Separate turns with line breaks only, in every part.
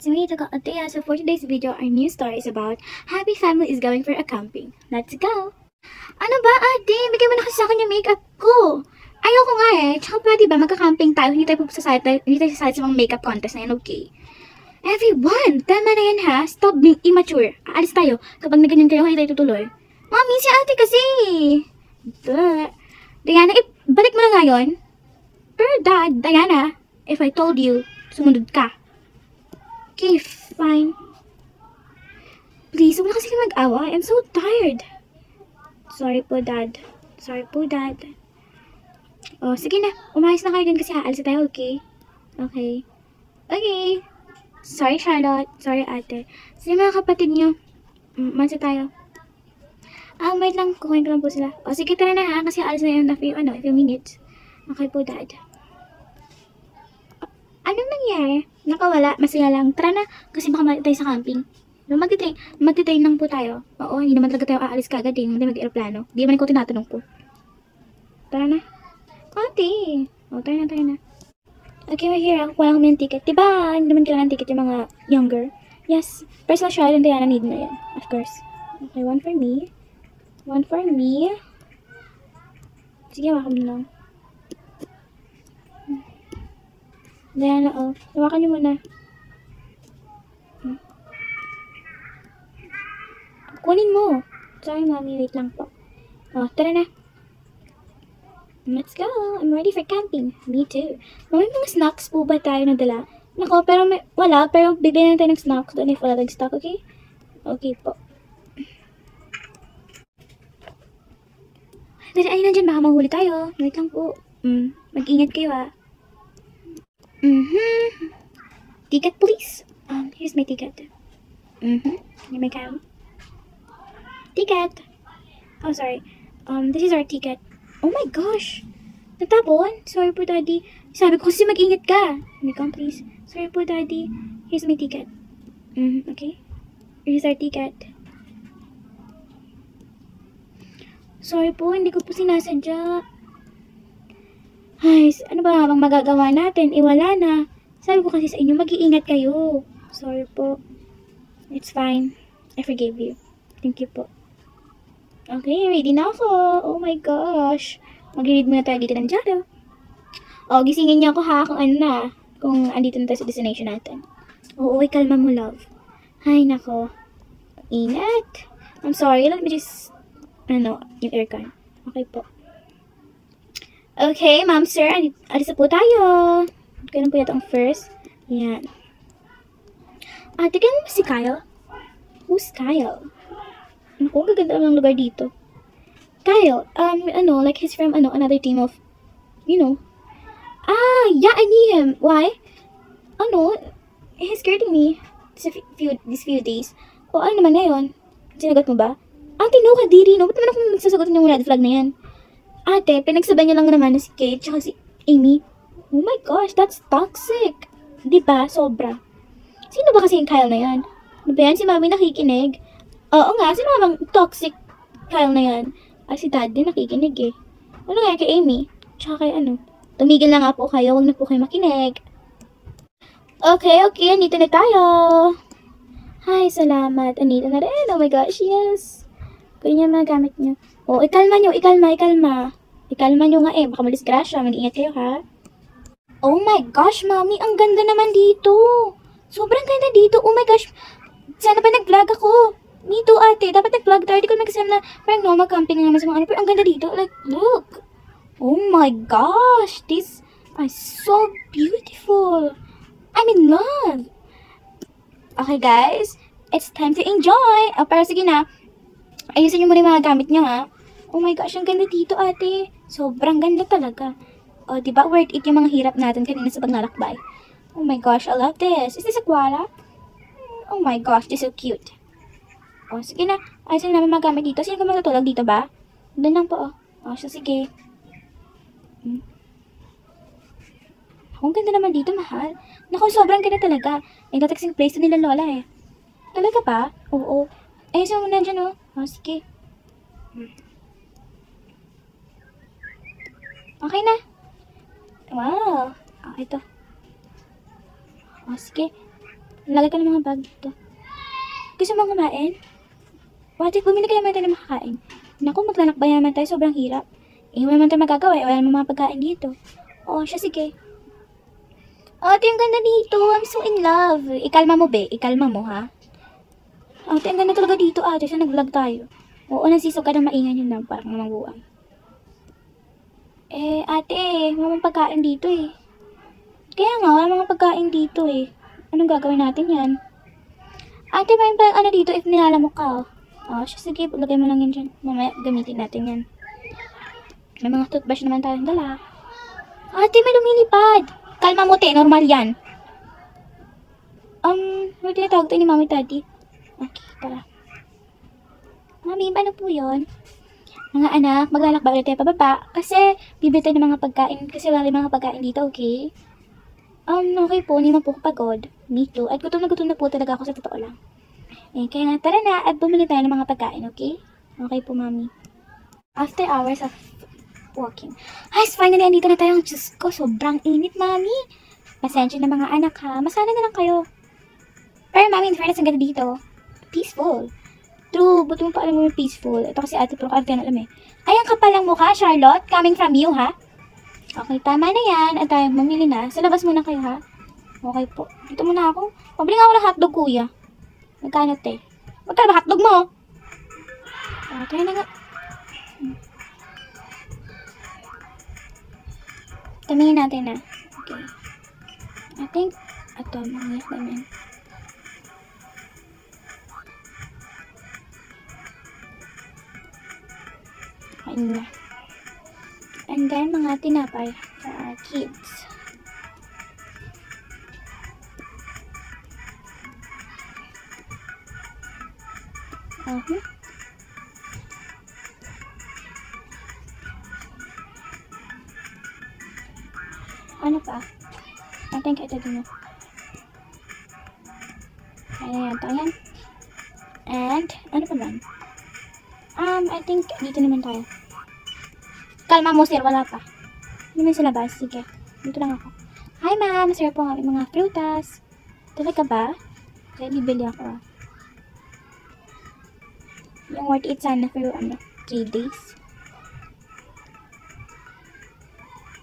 it's me, Taka Atea. So for today's video, our new story is about Happy Family is going for a camping. Let's go! Ano ba, ate? Bigay mo na kasi sa akin yung makeup ko. Ayoko nga eh. Tsaka pwede ba, magka-camping tayo. Hindi tayo sasali sa mga makeup contest na yan, okay? Everyone! Tama na yan ha. Stop being immature. Aalis tayo. Kapag naganyan kayo, hindi tayo tutuloy. Mami, si ate kasi. Diana, balik mo na ngayon. Pero dad, Diana, if I told you, sumunod ka. Okay, fine. Please, huwag na kasi kayo mag-awa. I'm so tired. Sorry po, Dad. Sorry po, Dad. Oh, sige na. Umayos na kayo din kasi aalis na tayo, okay? Okay. Okay. Sorry, Charlotte. Sorry, ate. Sige mga kapatid nyo. Mansa tayo. Wait lang. Kukuhin ko lang po sila. Oh, sige, tara na ha. Kasi aalis na yun a few minutes. Okay po, Dad. Anong nangyari? Nakawala. Masaya lang. Tara na. Kasi baka mali tayo sa camping. Magtitrain lang po tayo. Oo, hindi naman talaga tayo aalis kagad eh. Hindi mag-aeroplano. Hindi naman ko tinatanong po. Tara na. Ate. O, tara na. Okay, we're here. Kuha lang kami ng ticket. Diba? Hindi naman kailangan ng ticket yung mga younger. Yes. Personal Charlotte and Diana need na yan. Of course. Okay, one for me. One for me. Sige, hawakan mo lang. Diana, oh. Hawakan niyo muna. Kunin mo. Sorry, Mommy. Wait lang po. Oh, tara na. Let's go. I'm ready for camping. Me too. May mga snacks po ba tayo nadala? Nako, pero wala. Pero bibili na tayo ng snacks doon if wala tayong stock, okay? Okay po. Dali, ayun na dyan. Baka mahuli tayo. Wait lang po. Mag-ingat kayo, ah. Ticket, please. Here's my ticket. Here my cam. Ticket. Oh, sorry. This is our ticket. Oh my gosh. Natapon? Sorry po, Daddy. Sabi ko kasi mag-ingat ka. Come, please. Sorry po, Daddy. Here's my ticket. Okay. Here's our ticket. Sorry po, hindi ko po sinasadya. Ay, ano ba bang magagawa natin? Wala na. Sabi ko kasi sa inyo, mag-iingat kayo. Sorry po. It's fine. I forgave you. Thank you po. Okay, ready na ako. Oh my gosh. Mag-read muna tayo dito ng diaryo. Oh, gisingin niyo ako ha kung ano na. Kung andito na tayo sa destination natin. Oo, kalma mo, love. Ay, nako. Ingat. I'm sorry. Let me just, yung aircon. Okay po. Okay, ma'am, sir. Alis na po tayo. Ganun po yata ang first. Yan. Ate, ganun ba si Kyle? Who's Kyle? Naku, gaganda ng lugar dito. Kyle, like he's from, another team of, yeah, I knew him. Why? He's courting me these few days. O, ano naman ngayon? Sinagot mo ba? Ate, no, kadiri, no? Ba't naman ako magsasagutin yung red flag na yan? Ate, pinagsabay niya lang naman na si Kate tsaka si Amy. Oh my gosh, that's toxic. Diba? Sobra. Sino ba kasi yung Kyle na yan? Ano ba yan? Si Mami nakikinig? Oo nga, sino bang toxic Kyle na yan? Si Dad din nakikinig eh. Ano nga kay Amy? Tsaka kay tumigil na nga po kayo, wag na po kayo makinig. Okay, andito na tayo. Hi, salamat. Andito na rin. Oh my gosh, yes. Kunin niyo mga gamit niyo. Oh, ikalma niyo, ikalma. Ikalma niyo nga eh, baka malisgrasya. Mag-ingat kayo ha. Oh my gosh, Mami, ang ganda naman dito. Sobrang ganda dito. Oh my gosh. Sana ba nag-vlog ako? Me too, ate. Dapat nag-vlog tayo. Di ko mag-isam na parang normal camping na naman sa mga pero ang ganda dito. Like, look. Oh my gosh. These are so beautiful. I'm in love. Okay, guys. It's time to enjoy. Pero sige na. Ayusin nyo muna yung mga gamit nyo, ha. Oh my gosh, ang ganda dito, ate. Sobrang ganda talaga. Oh, diba? Worth it yung mga hirap natin kanina sa paglalakbay. Oh my gosh, I love this. Is this a koala? Oh my gosh, this is so cute. Oh, sige na. Ayusin namin magamit dito. Sino ka matutulog dito ba? Doon lang po, oh. Oh, so sige. Ang ganda naman dito, mahal. Naku, sobrang ganda talaga. Dati kasing place nila lola eh. Talaga ba? Oo. Ayusin mo na dyan, oh. Oh, sige. Okay na. Wow. Oh, ito. Oh, sige. Lagay ko ng mga bag dito. Gusto mo kumain? What if bumili kayo naman tayo ng makakain? Naku, maglalakbay naman tayo, sobrang hirap. Eh, wala naman tayo magagawa, wala naman mga pagkain dito. Oo, siya sige. Ate, ang ganda dito. I'm so in love. Ikalma mo, be. Ikalma mo, ha? Ate, ang ganda talaga dito, ate. Siya nag-vlog tayo. Oo, nasisog ka ng maingay yun lang. Parang namangguan. Eh, ate, wala mga pagkain dito, eh. Kaya nga, wala mga pagkain dito, eh. Anong gagawin natin yan? Ate, may ano dito if nilalamok ka, oh. Oh, sige, lagay mo lang yun dyan. Mamaya, gamitin natin yan. May mga toothbrush naman tayong dala. Ate, may lumilipad. Kalma mo, te. Normal yan. May tinatawag tayo ni Mami Daddy. Okay, tara. Mami, paano po yun? Mga anak, maglalakbay ulit tayo pababa. Kasi, bibili tayo ng mga pagkain. Kasi wala rin mga pagkain dito, okay? Okay po. Hindi man po ako pagod. Me too. At gutom na po talaga ako sa totoo lang. Eh, kaya nga, tara na at bumili tayo ng mga pagkain, okay? Okay po, Mami. After hours of walking. Ay, finally, andito na tayo. Diyos ko, sobrang init, Mami. Pasensya na mga anak, ha? Masana na lang kayo. Pero, Mami, in fairness, ang ganda dito. Peaceful. True, buti mo pa alam mo yung peaceful. Ito kasi ate, pero ate na alam eh. Ay, ang kapal lang mukha, Charlotte. Coming from you, ha? Okay, tama na yan. At tayo, mamili na. Sa labas muna kayo, ha? Okay po. Dito muna ako. Pabili nga ako ng hotdog, kuya. Magkano, te? Magkano ba hotdog mo? Try na nga. Tamingin natin, ha? Okay. I think, ito, mga ganyan. Ayun na. And then, mga tinapay sa kids. Ano pa? I think ito din. Ayan, ito yan. And, ano pa man? I think dito naman tayo. Kalma mo, sir. Wala pa. Hindi naman sa labas. Sige. Dito lang ako. Hi, ma'am. Sir po ang mga prutas. Talaga ba? Kaya bibili ako, ah. Yung worth it sana for 3 days.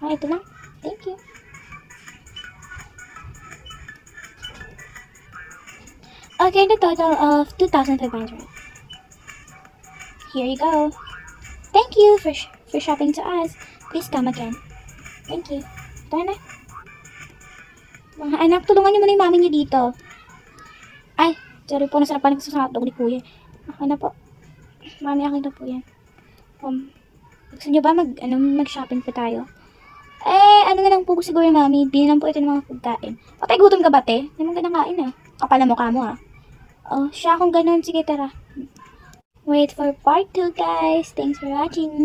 Ito lang. Thank you. Okay, the total of 2,500. Here you go. Thank you for shopping to us. Please come again. Thank you. Tara na. Mga anak, tulungan niyo muna yung mami niyo dito. Ay, sorry po, nasarapan ko sa hotdog ni kuya. Ano po? Mami, akin na po yan. Gusto niyo ba mag-shopping po tayo? Ano na lang po siguro, mami. Bilang po ito ng mga pagkain. Patay, gutom ka ba, te? Hindi mo kinakain, ah. Kapal na mukha mo, ha? Oh, siya kung ganun. Sige, tara. Wait for part 2, guys. Thanks for watching.